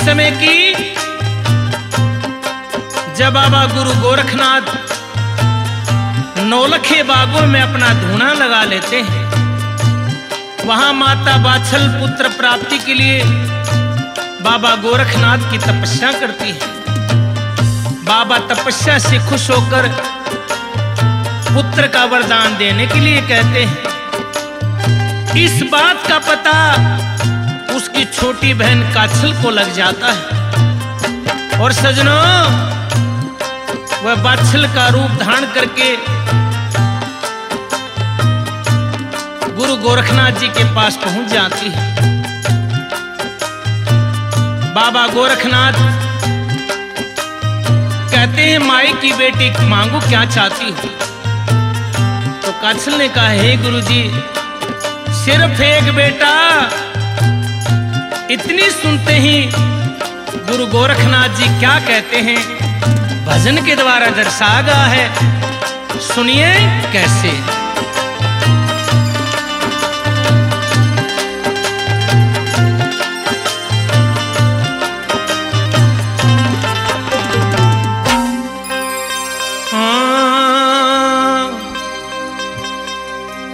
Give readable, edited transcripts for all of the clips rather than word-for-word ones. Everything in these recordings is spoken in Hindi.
समय की जब बाबा गुरु गोरखनाथ नौलखे बागों में अपना धूना लगा लेते हैं, वहां माता बाछल पुत्र प्राप्ति के लिए बाबा गोरखनाथ की तपस्या करती है। बाबा तपस्या से खुश होकर पुत्र का वरदान देने के लिए कहते हैं। इस बात का पता उसकी छोटी बहन काछल को लग जाता है और सजनों, वह बाछल का रूप धारण करके गुरु गोरखनाथ जी के पास पहुंच जाती है। बाबा गोरखनाथ कहते हैं, माई की बेटी मांगू क्या चाहती हो? तो काछल ने कहा, हे गुरुजी, सिर्फ एक बेटा। इतनी सुनते ही गुरु गोरखनाथ जी क्या कहते हैं, भजन के द्वारा दर्शा गया है। सुनिए कैसे।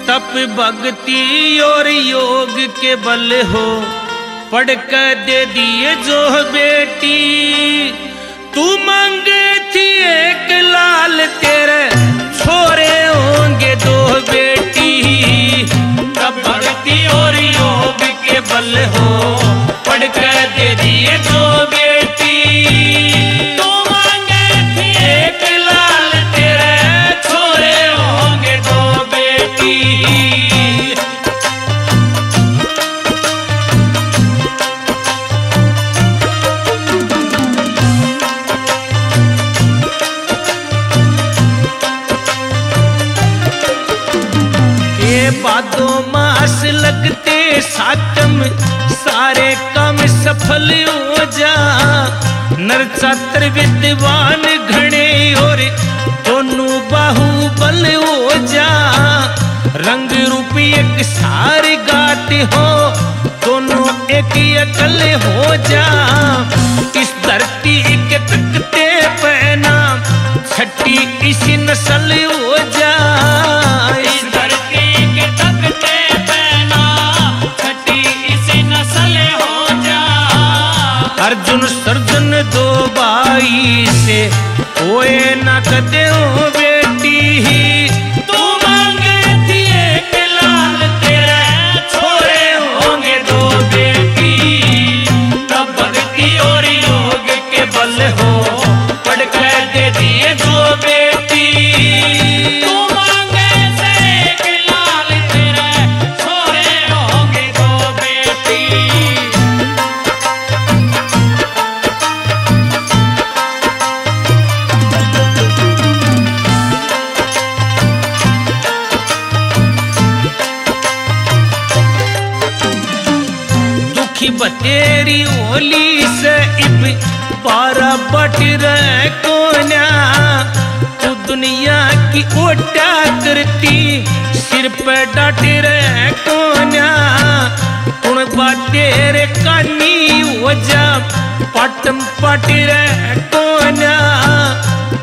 तप भक्ति और योग के बल हो, पढ़ कर दे दिए जो बेटी। तू मांगे थी एक लाल, तेरे छोरे होंगे दो बेटी। तप भक्ति और योग के बल हो, पढ़ कर दे दिए जो बेटी। तू मांगे थी एक लाल, तेरे छोरे होंगे दो बेटी। भादो मास लगते सातम, सारे काम सफल हो जा। नर छात्र विद्वान घणे और दोनों बाहुबल हो जा। रंग रूप एक सारे गाते हो, दोनों एक अकल हो जा। इस धरती के तकते पहना, छठी इसी नस्ल हो जा। इस धरती के तकते पहना, छठी इसी नस्ल हो जा। अर्जुन सर्जन दो भाई से, होए न कदे हो बेटी। तू मांगे थी एक लाल, तेरे छोरे होंगे दो बेटी। तब भक्ति और योग के बल हो, पढ़ कर दे दिए जो बेटी। तू मांगे से एक लाल, तेरे छोरे होंगे दो बेटी। दुखी बतेरी होली से इब पारा बट रहे कोन्या। तू दुनिया की ओटा करती, सिर पे डाट रहे कोन्या। तुण बातेरे कानी हो जा, पाटम पाट रहे कोन्या।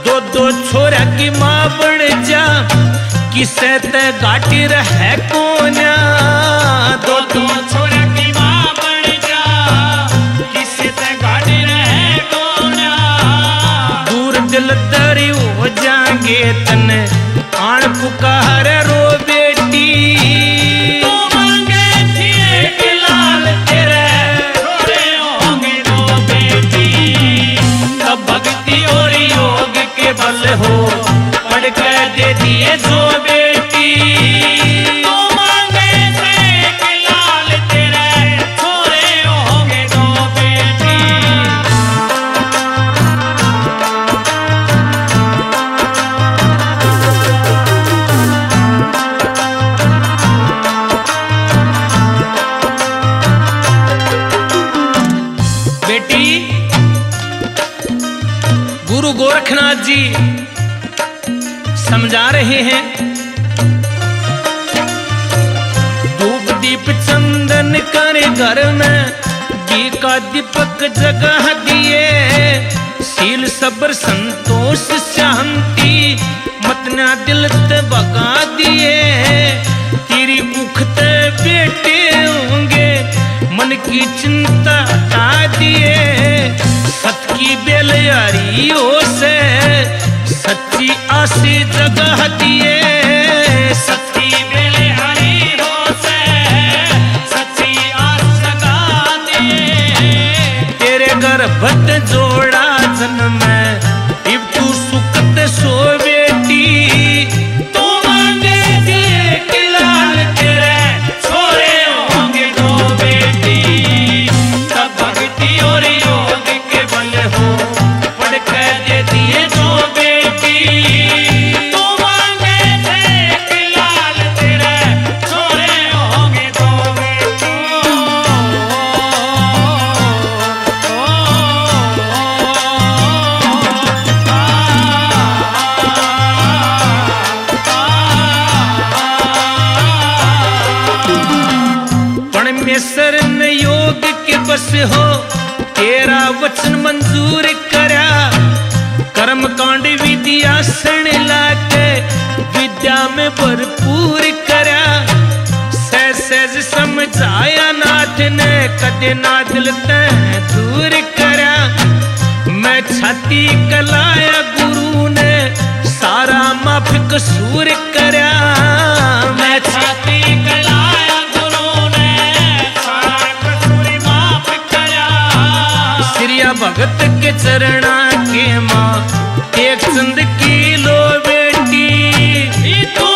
दो दो छोरा की माँ बन जा, किसे ते गाट रहे कोन्या। दो दो छोरा की माँ बन जा, किसे ते गाट रहे कोन्या। दूर दिल दरी हो जाएंगे तन, आण पुकार रो बेटी। तू मांगे थी एक लाल, तेरे छोरे होंगे दो बेटी। तब भक्ति और योग के बल हो, पढ़ कर दे दिए जो बेटी। तू मांगे से एक लाल, तेरे छोरे होंगे दो बेटी। बेटी, गुरु गोरखनाथ जी समझा रहे हैं। धूप दीप चंदन कर घर में, घी का दीपक जगह दिए, शील सब्र संतोष शांति मतना दिल ते भगा दिए। तेरी उखते बेटे होंगे मन की चिंता हटा दिए। सत की बेलयारियों से सच्ची आशी जगह दिए। सच्ची बेलयारियों से सच्ची आस जगा दिए। तेरे गर्भत जोड़ा जन्म में इब तू सुखत सो बेटी। तू मांगे थी एक लाल तेरे छोरे होंगे दो बेटी। तब भक्ति और योग के बल हो पढ़ कर दे दिए दो बेटी। तू मांगे थे एक लाल तेरे छोरे होंगे दो बेटी। परमेश्वर ने योग के बस हो तेरा वचन मंजूर करा। कर्म कांड विद्या सण लाके विद्या में भरपूर करा। सहज समझाया नाथ ने कदे ना दिल ते दूर करा। मैं छाती कलाया गुरु ने सारा माफ कसूर करा। मैं छाती कलाया गुरु ने सारा कसूर माफ करा। श्रिया भगत के चरणा के माँ एक चंद की लो बेटी। तू